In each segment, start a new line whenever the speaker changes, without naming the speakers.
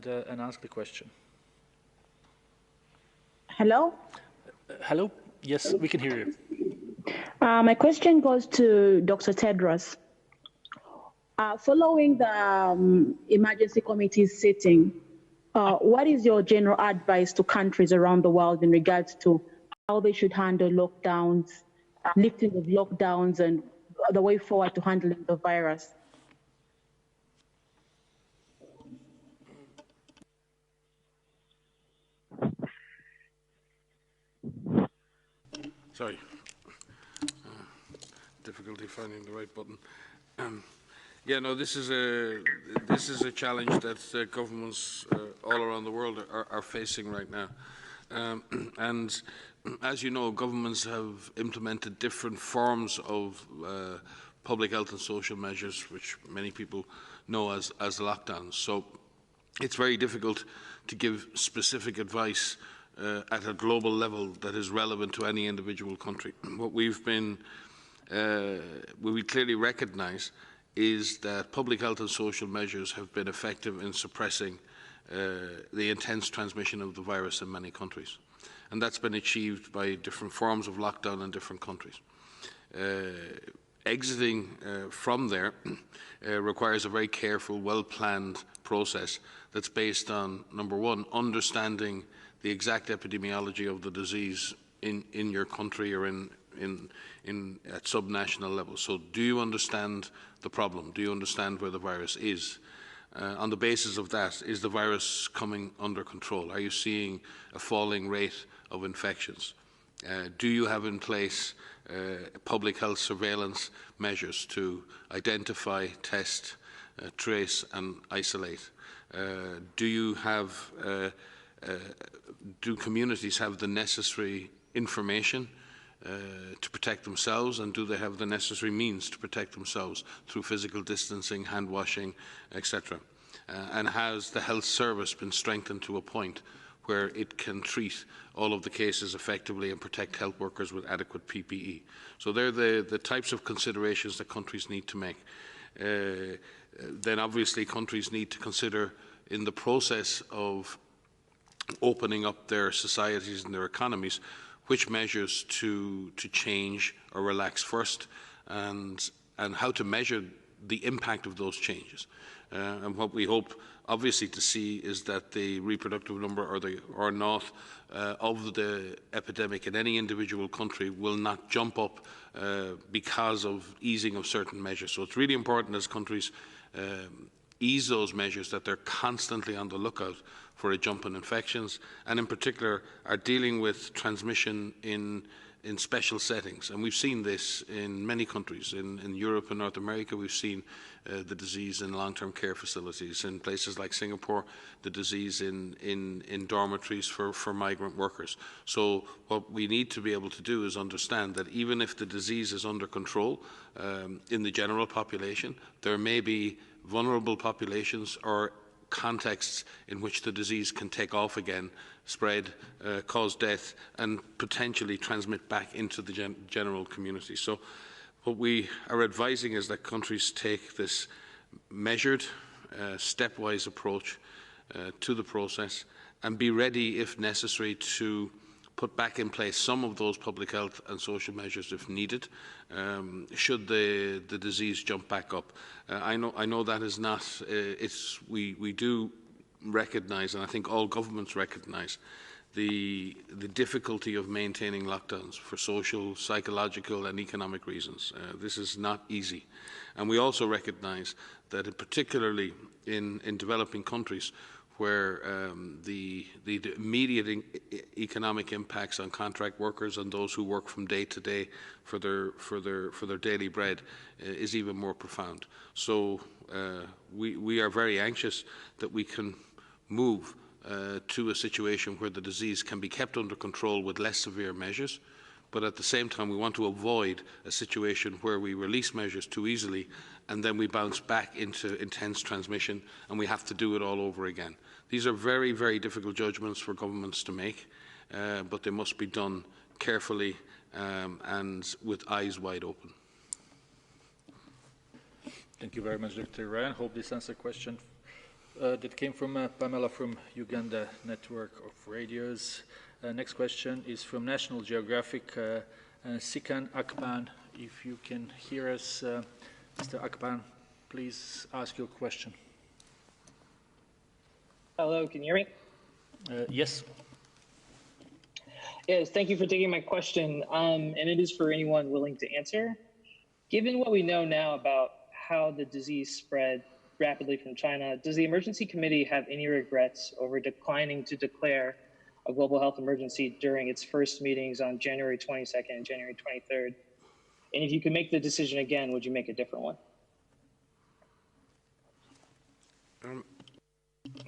and ask the question.
Hello?
Hello? Yes, we can hear you.
My question goes to Dr. Tedros. Following the emergency committee's sitting, what is your general advice to countries around the world in regards to how they should handle lockdowns, lifting of lockdowns, and the way forward to handling the virus?
Sorry, difficulty finding the right button. Yeah, no, this is a challenge that governments all around the world are facing right now. And as you know, governments have implemented different forms of public health and social measures, which many people know as lockdowns. So it's very difficult to give specific advice at a global level that is relevant to any individual country. What we clearly recognise is that public health and social measures have been effective in suppressing the intense transmission of the virus in many countries. And that's been achieved by different forms of lockdown in different countries. Exiting from there requires a very careful, well-planned process that's based on, number one, understanding the exact epidemiology of the disease in your country or at subnational level. So do you understand the problem? Do you understand where the virus is? On the basis of that, is the virus coming under control? Are you seeing a falling rate of infections? Do you have in place public health surveillance measures to identify, test, trace and isolate? Do communities have the necessary information to protect themselves, and do they have the necessary means to protect themselves through physical distancing, hand washing, etc.? And has the health service been strengthened to a point where it can treat all of the cases effectively and protect health workers with adequate PPE? So they're the types of considerations that countries need to make. Then obviously countries need to consider, in the process of opening up their societies and their economies, which measures to change or relax first, and how to measure the impact of those changes. And what we hope, obviously, to see is that the reproductive number or north of the epidemic in any individual country will not jump up because of easing of certain measures. So it's really important as countries ease those measures that they're constantly on the lookout for a jump in infections, and in particular are dealing with transmission in special settings. And we've seen this in many countries. In Europe and North America, we've seen the disease in long-term care facilities. In places like Singapore, the disease in dormitories for migrant workers. So what we need to be able to do is understand that even if the disease is under control in the general population, there may be vulnerable populations or contexts in which the disease can take off again, spread, cause death, and potentially transmit back into the general community. So what we are advising is that countries take this measured, stepwise approach to the process and be ready, if necessary, to put back in place some of those public health and social measures if needed, should the disease jump back up. I know that is not, we do recognise, and I think all governments recognise, the difficulty of maintaining lockdowns for social, psychological and economic reasons. This is not easy. And we also recognise that particularly in developing countries, where the immediate economic impacts on contract workers and those who work from day to day for their daily bread is even more profound. So we are very anxious that we can move to a situation where the disease can be kept under control with less severe measures, but at the same time we want to avoid a situation where we release measures too easily and then we bounce back into intense transmission and we have to do it all over again. These are very, very difficult judgments for governments to make, but they must be done carefully and with eyes wide open.
Thank you very much, Dr. Ryan. Hope this answers the question That came from Pamela from Uganda Network of Radios. Next question is from National Geographic, Sikan Akpan. If you can hear us, Mr. Akpan, please ask your question.
Hello, can you hear me?
Yes.
Yes, thank you for taking my question, and it is for anyone willing to answer. Given what we know now about how the disease spread rapidly from China, does the emergency committee have any regrets over declining to declare a global health emergency during its first meetings on January 22nd and January 23rd? And if you could make the decision again, would you make a different one?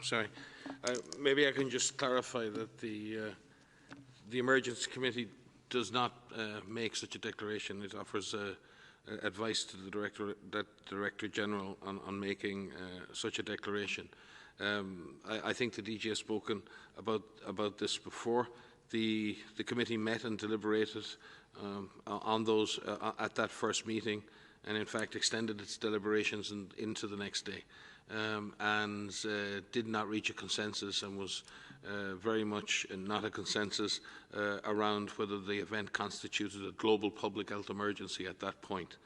Sorry, maybe I can just clarify that the Emergency Committee does not make such a declaration. It offers advice to the Director General on making such a declaration. I think the DG has spoken about this before. The committee met and deliberated on those at that first meeting, and in fact extended its deliberations into the next day, and did not reach a consensus, and was very much not a consensus around whether the event constituted a global public health emergency at that point.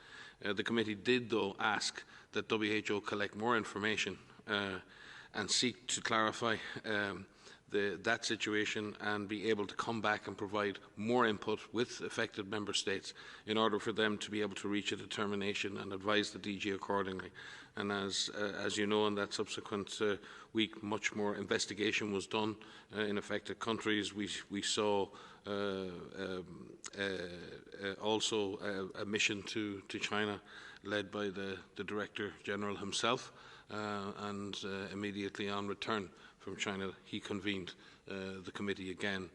The committee did, though, ask that WHO collect more information and seek to clarify that situation and be able to come back and provide more input with affected member states in order for them to be able to reach a determination and advise the DG accordingly. And as you know, in that subsequent week, much more investigation was done in affected countries. We saw also a mission to China led by the Director General himself, and immediately on return from China, he convened the committee again,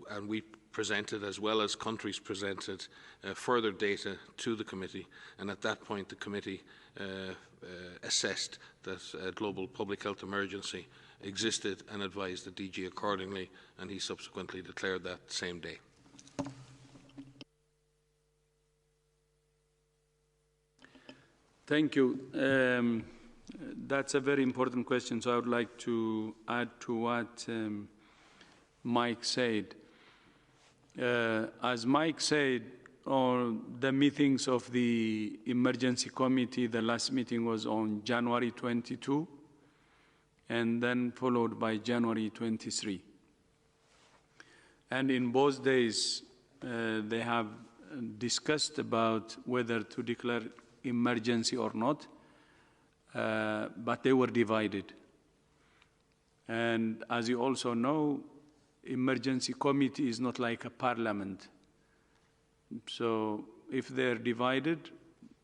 and we presented, as well as countries presented, further data to the committee, and at that point the committee assessed that a global public health emergency existed and advised the DG accordingly, and he subsequently declared that same day.
Thank you. That's a very important question, so I would like to add to what Mike said. As Mike said, on the meetings of the emergency committee, the last meeting was on January 22, and then followed by January 23. And in both days, they have discussed about whether to declare emergency or not, but they were divided. And as you also know, emergency committee is not like a parliament. So if they're divided,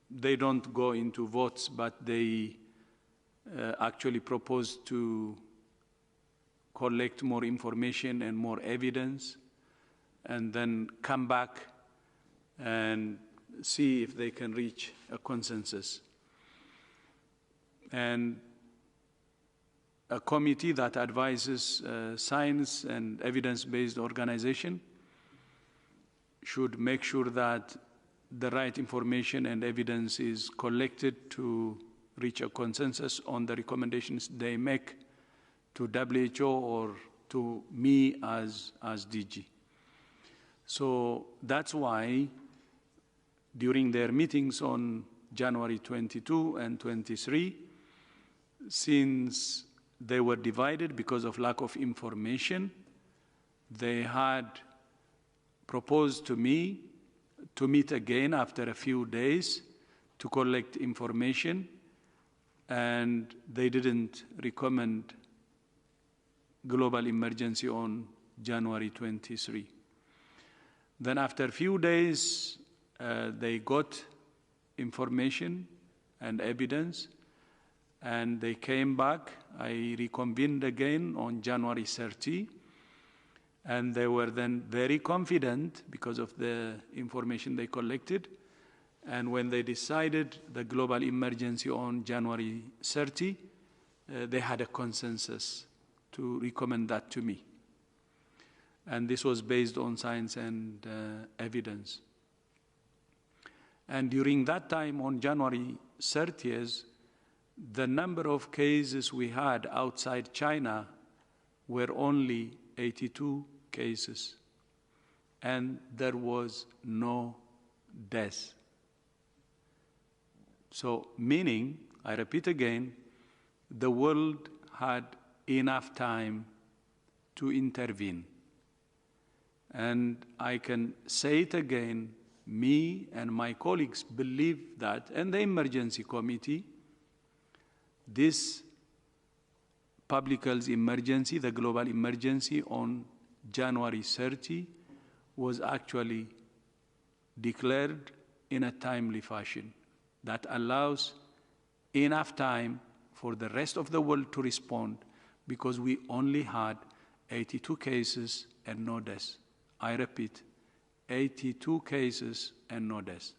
they don't go into votes, but they actually propose to collect more information and more evidence, and then come back and see if they can reach a consensus. And a committee that advises science and evidence-based organization should make sure that the right information and evidence is collected to reach a consensus on the recommendations they make to WHO or to me as DG. So that's why during their meetings on January 22 and 23, since they were divided because of lack of information, they had proposed to me to meet again after a few days to collect information, and they didn't recommend global emergency on January 23. Then after a few days, they got information and evidence, and they came back. I reconvened again on January 30, and they were then very confident because of the information they collected. And when they decided the global emergency on January 30, they had a consensus to recommend that to me. And this was based on science and evidence. And during that time, on January 30th, the number of cases we had outside China were only 82 cases, and there was no death. So, meaning, I repeat again, the world had enough time to intervene. And I can say it again, me and my colleagues believe that, and the emergency committee, this public health emergency, the global emergency on January 30, was actually declared in a timely fashion that allows enough time for the rest of the world to respond, because we only had 82 cases and no deaths. I repeat, 82 cases and no deaths.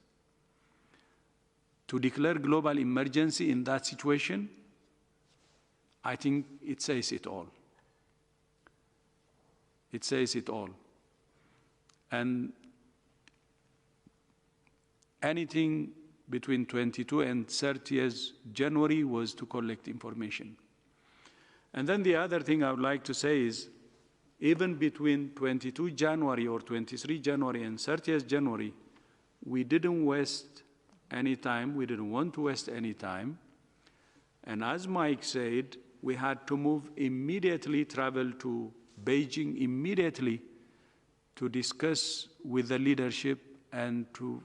To declare global emergency in that situation, I think it says it all. It says it all. And anything between 22 and 30th January was to collect information. And then the other thing I would like to say is, even between 22 January or 23 January and 30th January, we didn't waste any time. We didn't want to waste any time. And as Mike said, we had to move immediately, travel to Beijing immediately to discuss with the leadership and to